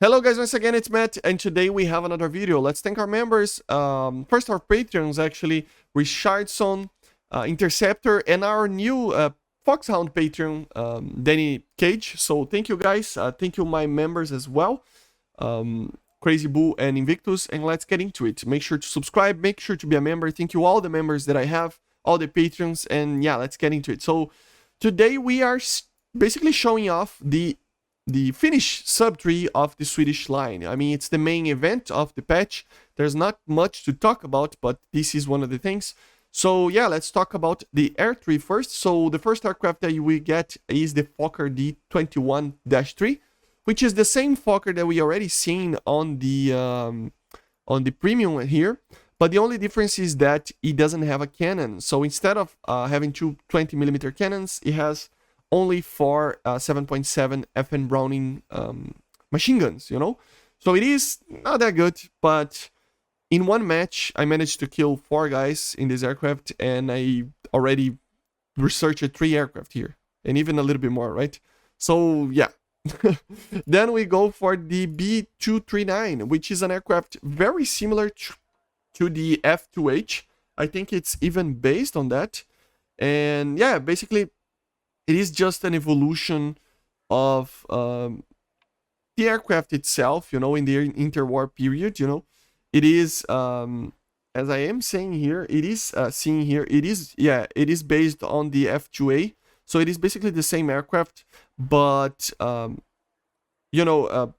Hello guys, once again it's Matt, and today we have another video. Let's thank our members. First our Patreons actually, Richardson, Interceptor, and our new Foxhound Patreon, Danny Cage. So thank you guys, thank you my members as well, Crazy Bull and Invictus, and let's get into it. Make sure to subscribe, make sure to be a member. Thank you all the members that I have, all the Patreons, and yeah, let's get into it. So today we are basically showing off the Finnish subtree of the Swedish line. I mean, it's the main event of the patch. There's not much to talk about, but this is one of the things. So yeah, let's talk about the air tree first. So the first aircraft that we get is the Fokker D21-3, which is the same Fokker that we already seen on the premium here. But the only difference is that it doesn't have a cannon. So instead of having two 20mm cannons, it has only for 7.7 FN Browning machine guns, you know? So it is not that good, but in one match, I managed to kill 4 guys in this aircraft, and I already researched 3 aircraft here, and even a little bit more, right? So, yeah. Then we go for the B239, which is an aircraft very similar to the F2H. I think it's even based on that. And yeah, basically, it is just an evolution of the aircraft itself, you know, in the interwar period, you know. It is, as I am saying here, it is seeing here, it is based on the F2A. So it is basically the same aircraft, but, you know,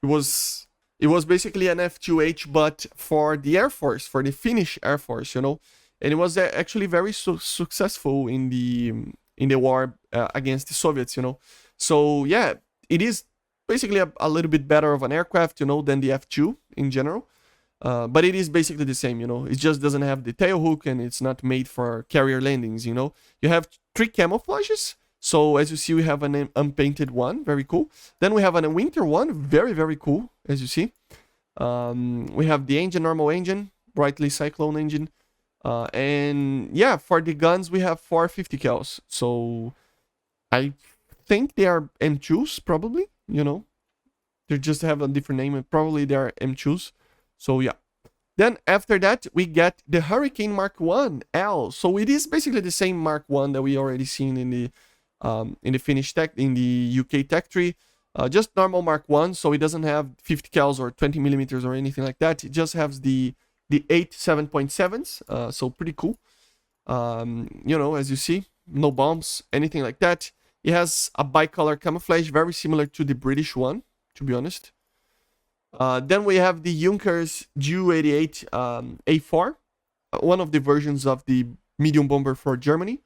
it was basically an F2H, but for the Air Force, for the Finnish Air Force, you know. And it was actually very successful in the war against the Soviets, you know. So yeah, it is basically a little bit better of an aircraft, you know, than the F2 in general. But it is basically the same, you know. It just doesn't have the tail hook, and it's not made for carrier landings, you know. You have 3 camouflages. So as you see, we have an unpainted one, very cool. Then we have a winter one, very, very cool, as you see. We have the engine, normal engine, brightly cyclone engine. And yeah, for the guns, we have 450 cals. So I think they are M2s, probably, you know. They just have a different name, and probably they are M2s. So yeah. Then after that, we get the Hurricane Mark 1 L. So it is basically the same Mark 1 that we already seen in the Finnish tech, in the UK tech tree. Just normal Mark 1, so it doesn't have 50 cals or 20mm or anything like that. It just has the 8 7.7s, so pretty cool. You know, as you see, no bombs, anything like that. It has a bicolor camouflage, very similar to the British one, to be honest. Then we have the Junkers Ju-88 A4, one of the versions of the medium bomber for Germany.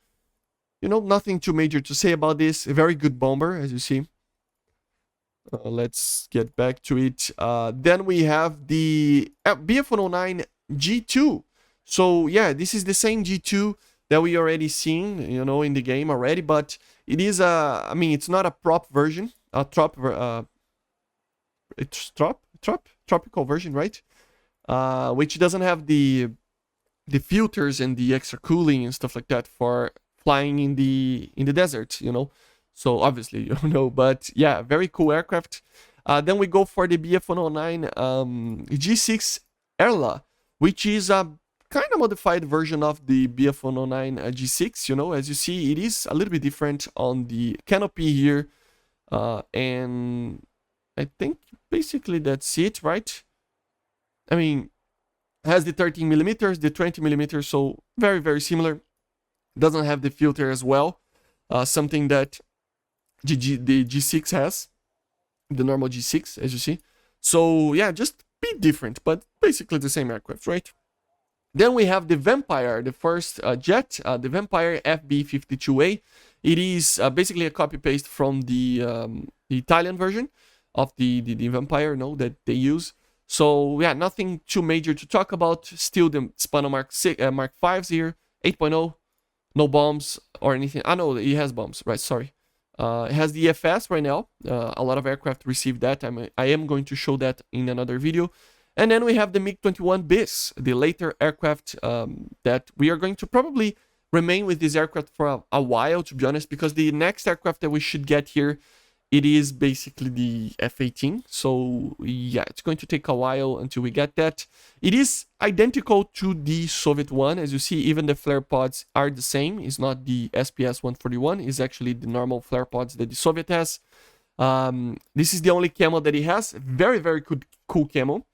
You know, nothing too major to say about this. A very good bomber, as you see. Let's get back to it. Then we have the BF-109 G2. So yeah, this is the same G2 that we already seen, you know, in the game already, but it is I mean, it's not a prop version, it's tropical version, right? Which doesn't have the filters and the extra cooling and stuff like that for flying in the desert, you know. So obviously you don't know, but yeah, very cool aircraft. Then we go for the BF-109 G6 Erla, which is a kind of modified version of the BF-109 G6. You know, as you see, it is a little bit different on the canopy here, and I think basically that's it, right? I mean, has the 13mm, the 20mm, so very, very similar. Doesn't have the filter as well, something that the G6 has, the normal G6, as you see. So yeah, just a bit different, but basically the same aircraft, right? Then we have the Vampire, the first jet, the Vampire FB-52A. It is basically a copy-paste from the Italian version of the Vampire, no, that they use. So yeah, nothing too major to talk about. Still the Spano Mark 5s here, 8.0, no bombs or anything. I know it has bombs, right? Sorry. It has the FS right now. A lot of aircraft received that. I am going to show that in another video. And then we have the MiG-21 BIS, the later aircraft that we are going to probably remain with this aircraft for a while, to be honest, because the next aircraft that we should get here it is basically the F-18. So yeah, it's going to take a while until we get that. It is identical to the Soviet one. As you see, even the flare pods are the same. It's not the SPS-141. It's actually the normal flare pods that the Soviet has. This is the only camo that it has. Very, very good, cool camo.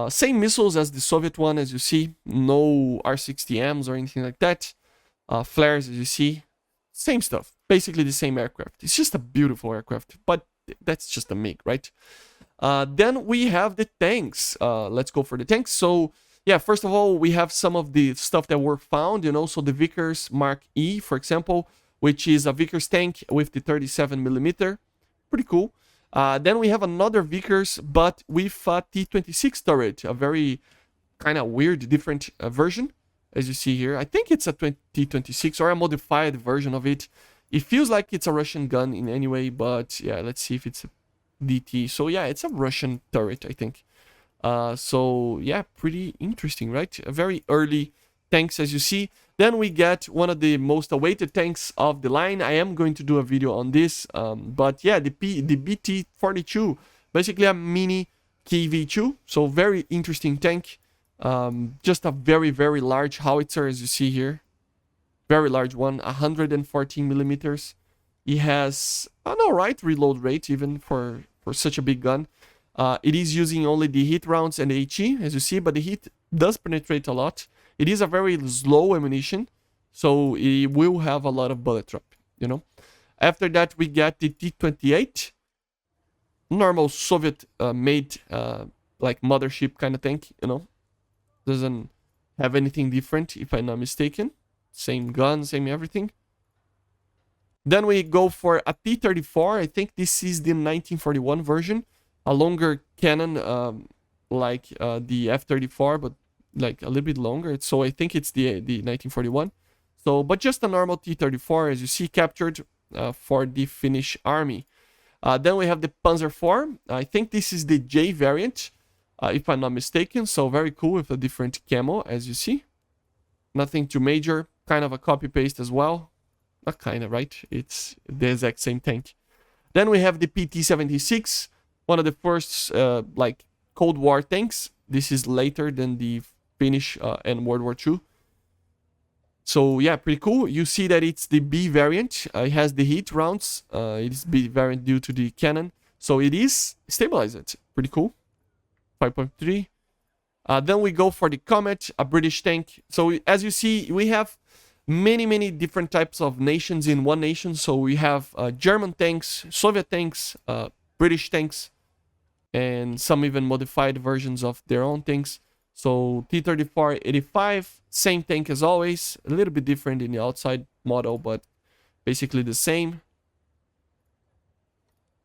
Same missiles as the Soviet one, as you see. No R-60Ms or anything like that. Flares, as you see. Same stuff. Basically the same aircraft. It's just a beautiful aircraft, but that's just a MiG, right? Then we have the tanks. Let's go for the tanks. So yeah, first of all, we have some of the stuff that were found, you know, so the Vickers Mark E, for example, which is a Vickers tank with the 37mm. Pretty cool. Then we have another Vickers, but with a T-26 turret, a very kind of weird, different version, as you see here. I think it's a T-26 or a modified version of it. It feels like it's a Russian gun in any way, but yeah, let's see if it's a DT. So yeah, it's a Russian turret, I think. So yeah, pretty interesting, right? A very early tanks, as you see. Then we get one of the most awaited tanks of the line. I am going to do a video on this, but yeah, the BT-42, basically a mini KV-2. So very interesting tank. Just a very, very large howitzer, as you see here. Very large one, 114mm. It has an alright reload rate, even for such a big gun. It is using only the heat rounds and the HE, as you see, but the heat does penetrate a lot. It is a very slow ammunition, so it will have a lot of bullet drop, you know. After that, we get the T-28, normal Soviet made like mothership kind of tank, you know. Doesn't have anything different, if I'm not mistaken. Same gun, same everything. Then we go for a T-34. I think this is the 1941 version. A longer cannon, like the F-34, but like a little bit longer. So I think it's the 1941. So, but just a normal T-34, as you see, captured for the Finnish army. Then we have the Panzer IV. I think this is the J variant, if I'm not mistaken. So very cool with a different camo, as you see. Nothing too major. Kind of a copy-paste as well. Not kind of, right? It's the exact same tank. Then we have the PT-76, one of the first like Cold War tanks. This is later than the Finnish and World War II. So yeah, pretty cool. You see that it's the B variant. It has the heat rounds. It is B variant due to the cannon. So it is stabilized. Pretty cool. 5.3. Then we go for the Comet, a British tank. So as you see, we have many different types of nations in one nation. So we have German tanks, Soviet tanks, British tanks, and some even modified versions of their own tanks. So T-34-85, same tank as always, a little bit different in the outside model, but basically the same.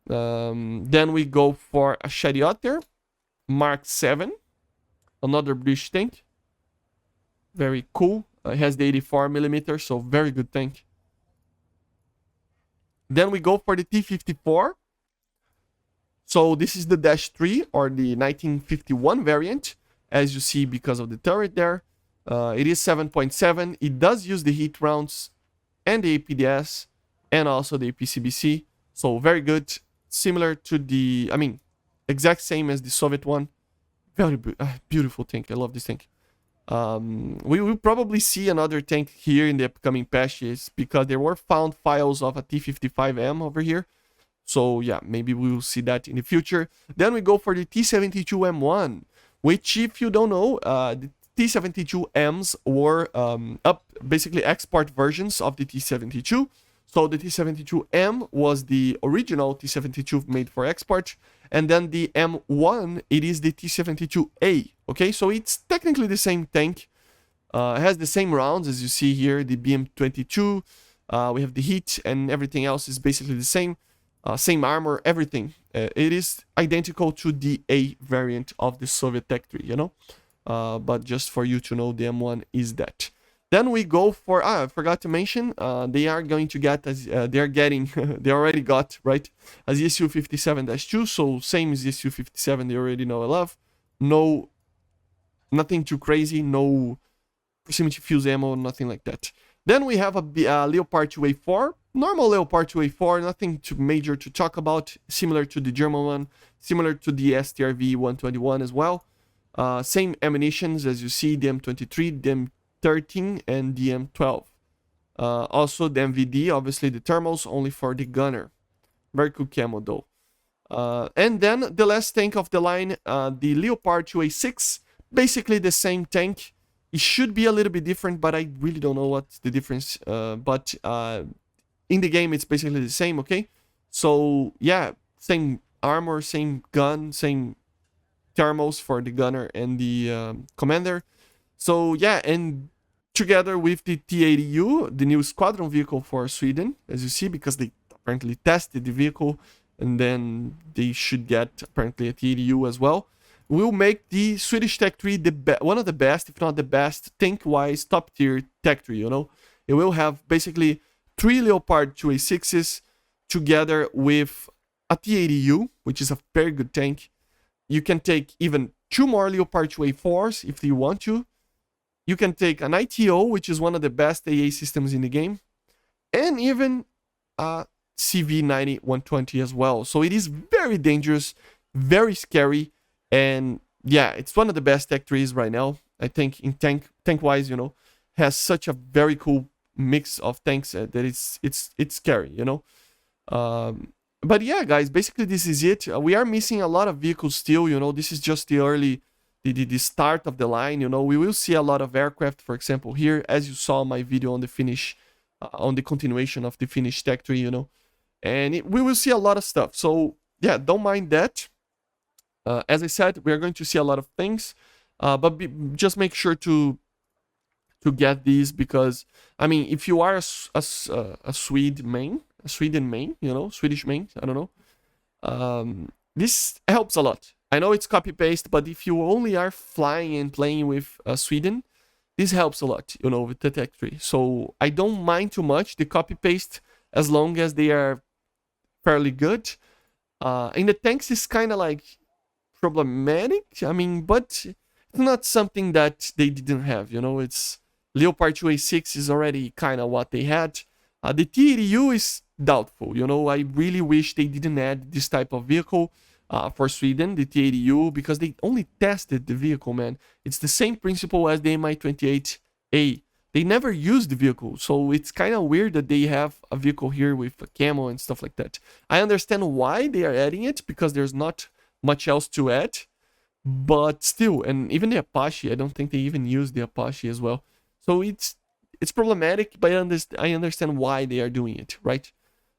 Then we go for a Charioteer, Mark 7, another British tank. Very cool. It has the 84mm, so very good tank. Then we go for the T-54. So this is the Dash 3 or the 1951 variant, as you see because of the turret there. It is 7.7. It does use the heat rounds and the APDS and also the APCBC. So very good. Similar to the, I mean, exact same as the Soviet one. Very beautiful tank. I love this tank. We will probably see another tank here in the upcoming patches because there were found files of a T-55M over here. So yeah, maybe we will see that in the future. Then we go for the T-72M1, which, if you don't know, the T-72Ms were basically export versions of the T-72. So the T-72M was the original T-72 made for export, and then the M1, it is the T-72A, okay? So it's technically the same tank. It has the same rounds as you see here, the BM-22. We have the heat, and everything else is basically the same. Same armor, everything. It is identical to the A variant of the Soviet Tech 3, you know? But just for you to know, the M1 is that. Then we go for, I forgot to mention, they are going to get, they are getting, they already got, right, a ZSU 57-2, so same as ZSU 57 they already know and love. No, nothing too crazy, no proximity fuse ammo, nothing like that. Then we have a Leopard 2A4, normal Leopard 2A4, nothing too major to talk about, similar to the German one, similar to the STRV 121 as well. Same ammunitions as you see, the M23, the M13, and the M12. Also the MVD, obviously the thermals, only for the gunner. Very cool camo though. And then the last tank of the line, the Leopard 2A6, basically the same tank. It should be a little bit different, but I really don't know what's the difference. But in the game, it's basically the same, okay? So, yeah, same armor, same gun, same thermals for the gunner and the commander. So, yeah, and together with the T-80U, the new squadron vehicle for Sweden, as you see, because they apparently tested the vehicle, and then they should get, apparently, a T-80U as well, will make the Swedish Tech Tree one of the best, if not the best, tank-wise, top-tier Tech Tree, you know? It will have basically 3 Leopard 2A6s together with a T-80U, which is a very good tank. You can take even 2 more Leopard 2A4s if you want to. You can take an ITO, which is one of the best AA systems in the game, and even a CV90-120 as well. So it is very dangerous, very scary, and yeah, it's one of the best tech trees right now. I think in tank-wise, you know, has such a very cool mix of tanks that it's scary, you know. But yeah, guys, basically this is it. We are missing a lot of vehicles still, you know. This is just the early, the start of the line, you know. We will see a lot of aircraft, for example, here, as you saw my video on the Finnish, on the continuation of the Finnish tech tree, you know. And we will see a lot of stuff. So yeah, don't mind that. As I said, we are going to see a lot of things, but just make sure to get these, because I mean, if you are a Sweden main, you know, Swedish main, I don't know, this helps a lot. I know it's copy paste, but if you only are flying and playing with Sweden, this helps a lot, you know, with the tech tree. So I don't mind too much the copy paste as long as they are fairly good. In the tanks, it's kind of like problematic, I mean, but it's not something that they didn't have, you know. It's Leopard 2A6 is already kind of what they had. The T-80U is doubtful, you know. I really wish they didn't add this type of vehicle for Sweden, the T-80U, because they only tested the vehicle, man. It's the same principle as the Mi-28A. They never used the vehicle, so it's kind of weird that they have a vehicle here with a camo and stuff like that. I understand why they are adding it, because there's not much else to add, but still, and even the Apache, I don't think they even use the Apache as well. So it's problematic, but I understand why they are doing it, right?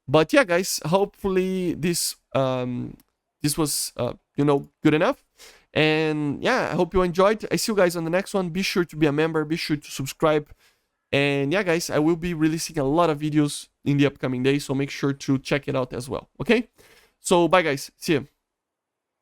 But yeah, guys, hopefully this was you know, good enough. And yeah, I hope you enjoyed. I see you guys on the next one. Be sure to be a member, be sure to subscribe. And yeah, guys, I will be releasing a lot of videos in the upcoming days, so make sure to check it out as well, okay? So bye, guys, see you.